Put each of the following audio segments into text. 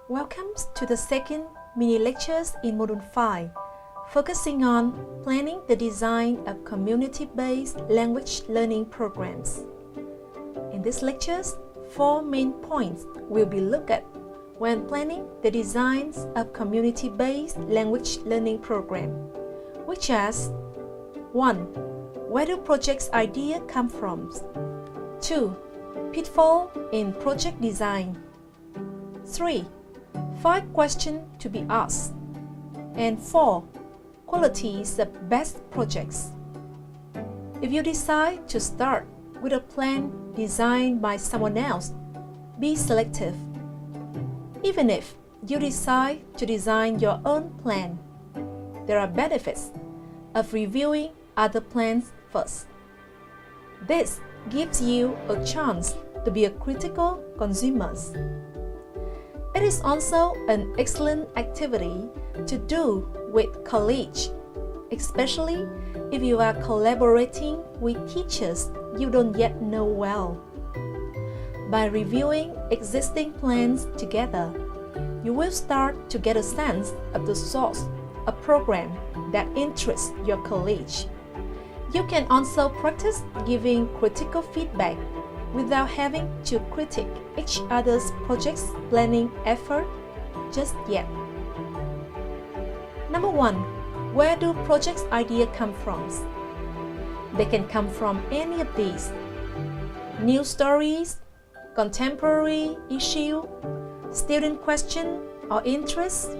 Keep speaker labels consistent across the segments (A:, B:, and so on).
A: Welcome to the second mini lectures in Module 5, focusing on planning the design of community-based language learning programs. In these lectures, 4 main points will be looked at when planning the designs of community-based language learning program, which are 1. Where do projects ideas come from? 2. Pitfall in project design. 3. 5 questions to be asked. And 4. Qualities of best projects. If you decide to start with a plan designed by someone else, be selective. Even if you decide to design your own plan, there are benefits of reviewing other plans first. This gives you a chance to be a critical consumer. It is also an excellent activity to do with colleagues, especially if you are collaborating with teachers you don't yet know well. By reviewing existing plans together, you will start to get a sense of the source of program that interests your colleagues. You can also practice giving critical feedback without having to critique each other's project's planning effort just yet. Number 1. Where do projects ideas come from? They can come from any of these: news stories, contemporary issue, student question or interest,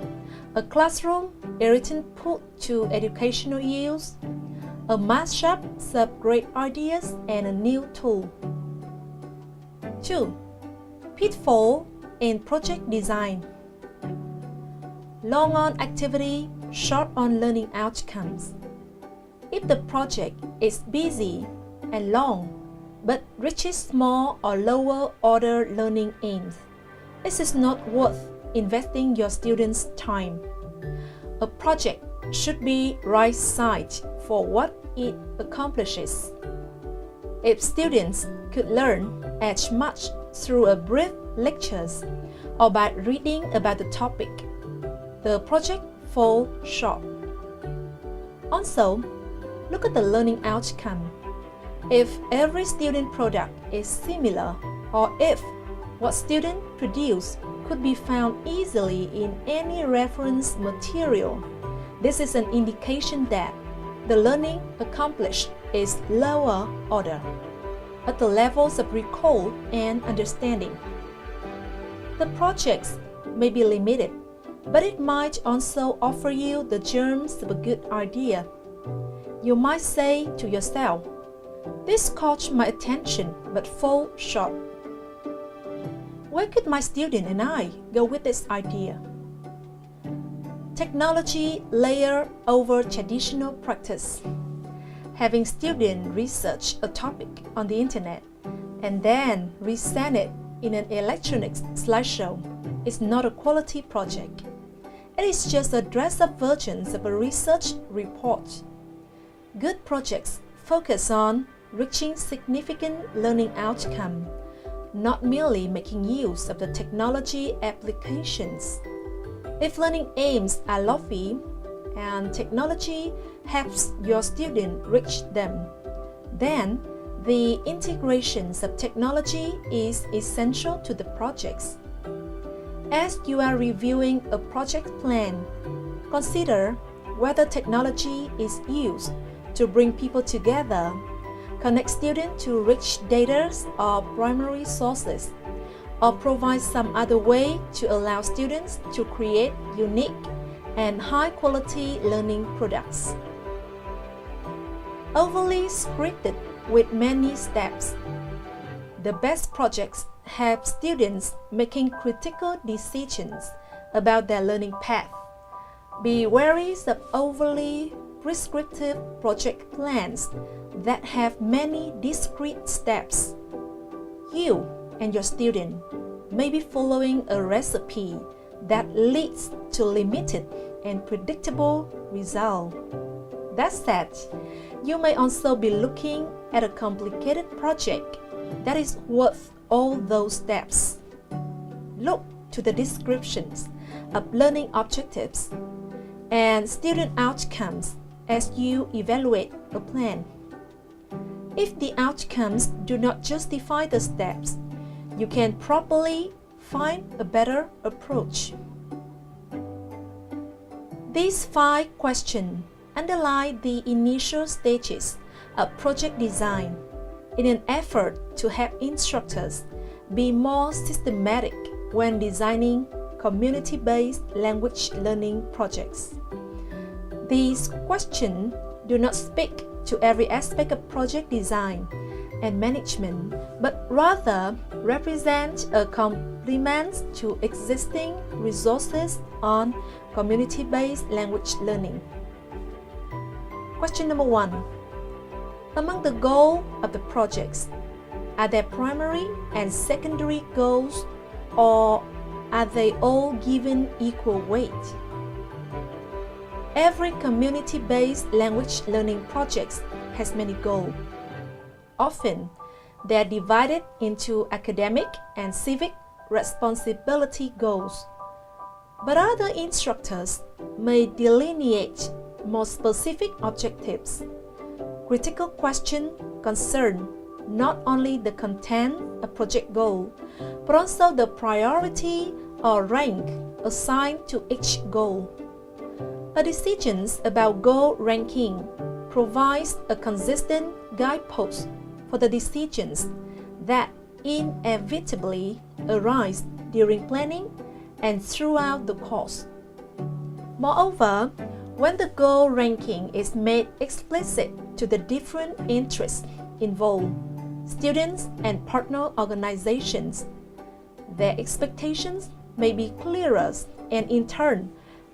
A: a classroom irritant put to educational use, a mashup of great ideas, and a new tool. 2. Pitfall in project design. Long on activity, short on learning outcomes. If the project is busy and long, but reaches small or lower order learning aims, it is not worth investing your students' time. A project should be right-sized for what it accomplishes. If students could learn as much through a brief lectures or by reading about the topic, the project falls short. Also, look at the learning outcome. If every student product is similar, or if what students produce could be found easily in any reference material, this is an indication that the learning accomplished is lower order, at the levels of recall and understanding. The projects may be limited, but it might also offer you the germs of a good idea. You might say to yourself, "This caught my attention but fall short. Where could my student and I go with this idea?" Technology layer over traditional practice. Having students research a topic on the internet and then resend it in an electronic slideshow is not a quality project. It is just a dressed-up version of a research report. Good projects focus on reaching significant learning outcome, not merely making use of the technology applications. If learning aims are lofty and technology helps your student reach them, then the integrations of technology is essential to the projects. As you are reviewing a project plan, consider whether technology is used to bring people together, connect students to rich data or primary sources, or provide some other way to allow students to create unique and high-quality learning products. Overly scripted with many steps. The best projects help students making critical decisions about their learning path. Be wary of overly prescriptive project plans that have many discrete steps. You and your student may be following a recipe that leads to limited and predictable results. That said, you may also be looking at a complicated project that is worth all those steps. Look to the descriptions of learning objectives and student outcomes as you evaluate a plan. If the outcomes do not justify the steps, you can probably find a better approach. These 5 questions underlie the initial stages of project design in an effort to help instructors be more systematic when designing community-based language learning projects. These questions do not speak to every aspect of project design and management, but rather represent a complement to existing resources on community-based language learning. Question number 1. Among the goals of the projects, are there primary and secondary goals, or are they all given equal weight? Every community-based language learning project has many goals. Often, they are divided into academic and civic responsibility goals. But other instructors may delineate more specific objectives. Critical questions concern not only the content of project goal, but also the priority or rank assigned to each goal. A decision about goal ranking provides a consistent guidepost for the decisions that inevitably arise during planning and throughout the course. Moreover, when the goal ranking is made explicit to the different interests involved, students and partner organizations, their expectations may be clearer and in turn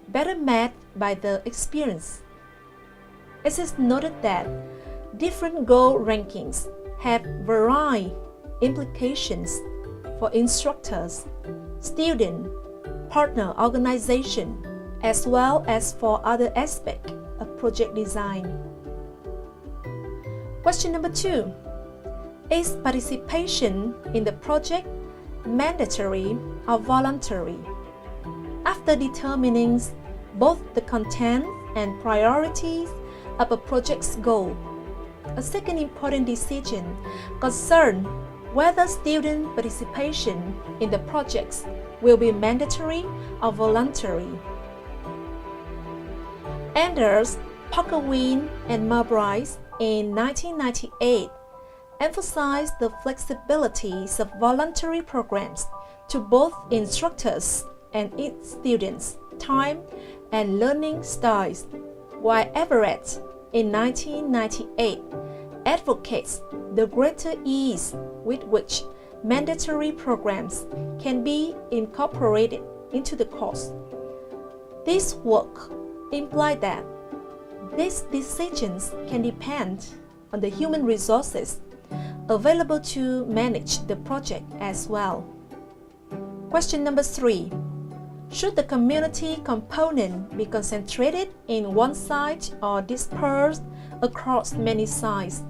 A: better met by the experience. It is noted that different goal rankings have varied implications for instructors, students, partner organizations, as well as for other aspects of project design. Question number 2. Is participation in the project mandatory or voluntary? After determining both the content and priorities of a project's goal, a second important decision concerns whether student participation in the projects will be mandatory or voluntary. Anders, Parker-Winn, and Murbright in 1998 emphasized the flexibilities of voluntary programs to both instructors and its students' time and learning styles, while Everett in 1998 advocates the greater ease with which mandatory programs can be incorporated into the course. This work implies that these decisions can depend on the human resources available to manage the project as well. Question number 3. Should the community component be concentrated in one site or dispersed across many sites?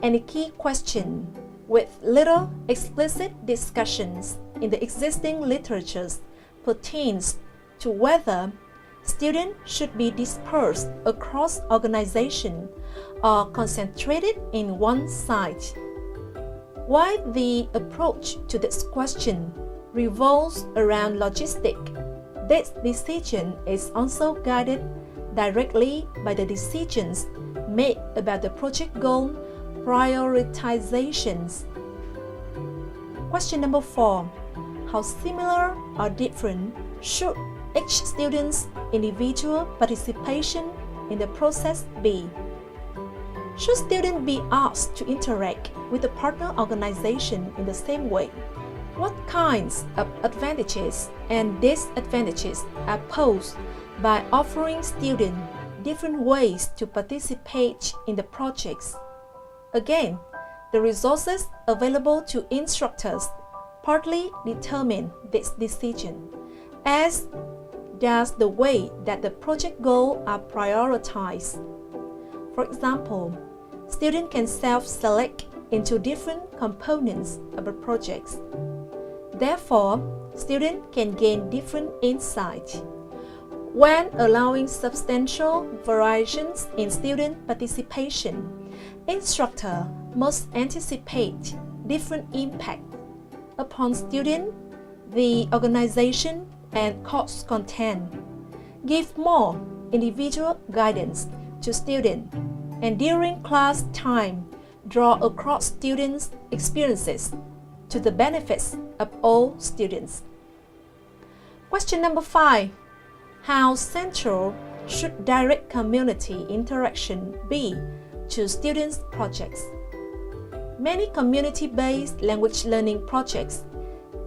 A: And a key question with little explicit discussions in the existing literatures pertains to whether students should be dispersed across organizations or concentrated in one site. While the approach to this question revolves around logistics, this decision is also guided directly by the decisions made about the project goal prioritizations. Question number 4. How similar or different should each student's individual participation in the process be? Should students be asked to interact with the partner organization in the same way? What kinds of advantages and disadvantages are posed by offering students different ways to participate in the projects? Again, the resources available to instructors partly determine this decision, as does the way that the project goals are prioritized. For example, students can self-select into different components of a project. Therefore, students can gain different insights. When allowing substantial variations in student participation, instructor must anticipate different impact upon student, the organization, and course content. Give more individual guidance to students, and during class time, draw across students' experiences to the benefits of all students. Question number 5. How central should direct community interaction be to students' projects? Many community-based language learning projects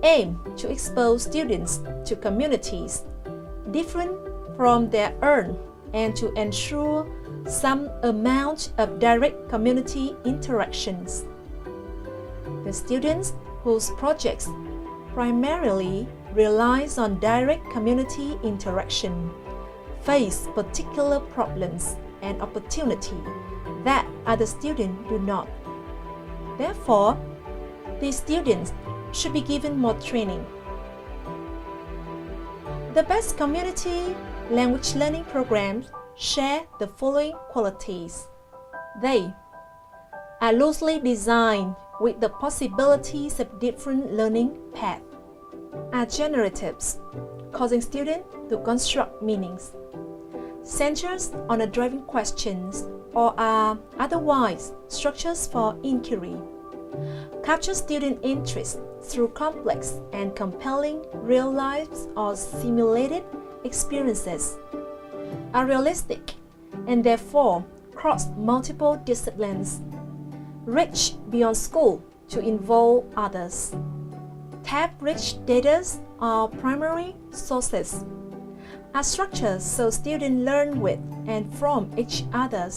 A: aim to expose students to communities different from their own and to ensure some amount of direct community interactions. The students whose projects primarily relies on direct community interaction face particular problems and opportunities that other students do not. Therefore, these students should be given more training. The best community language learning programs share the following qualities. They are loosely designed with the possibilities of different learning paths, are generatives, causing students to construct meanings, centers on a driving questions, or are otherwise structures for inquiry, capture student interest through complex and compelling real lives or simulated experiences, are realistic and therefore cross multiple disciplines, reach beyond school to involve others, tap rich data or primary sources, are structured so students learn with and from each other,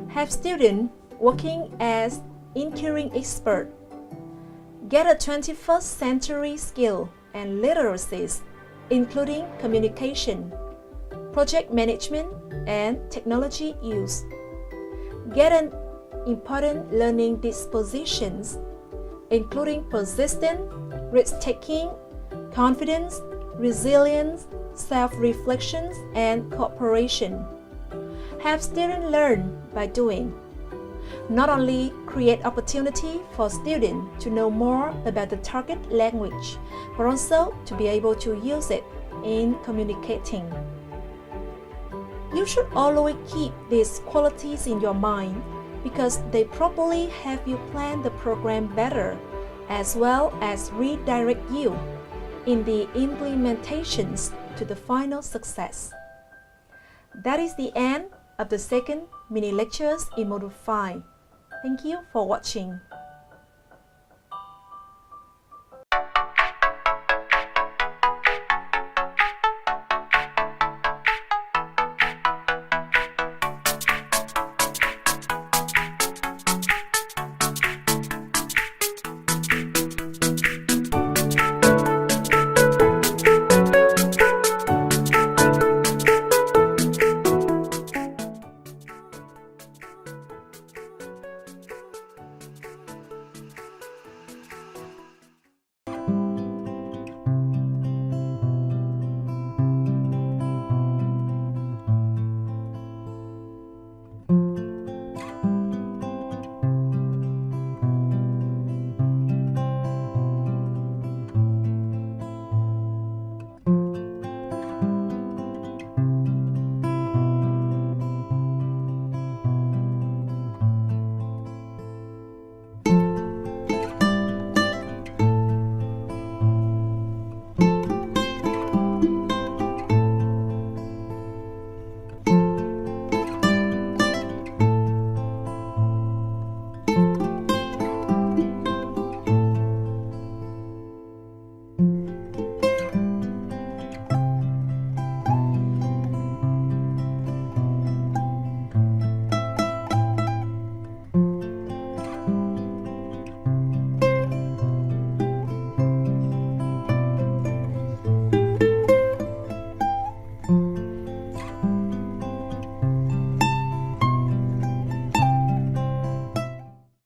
A: have students working as inquiring experts, get a 21st century skill and literacies, including communication, project management, and technology use, get an important learning dispositions, including persistence, risk-taking, confidence, resilience, self-reflection, and cooperation. Have students learn by doing. Not only create opportunity for students to know more about the target language, but also to be able to use it in communicating. You should always keep these qualities in your mind because they probably help you plan the program better, as well as redirect you in the implementations to the final success. That is the end of the second mini lectures in Module 5. Thank you for watching.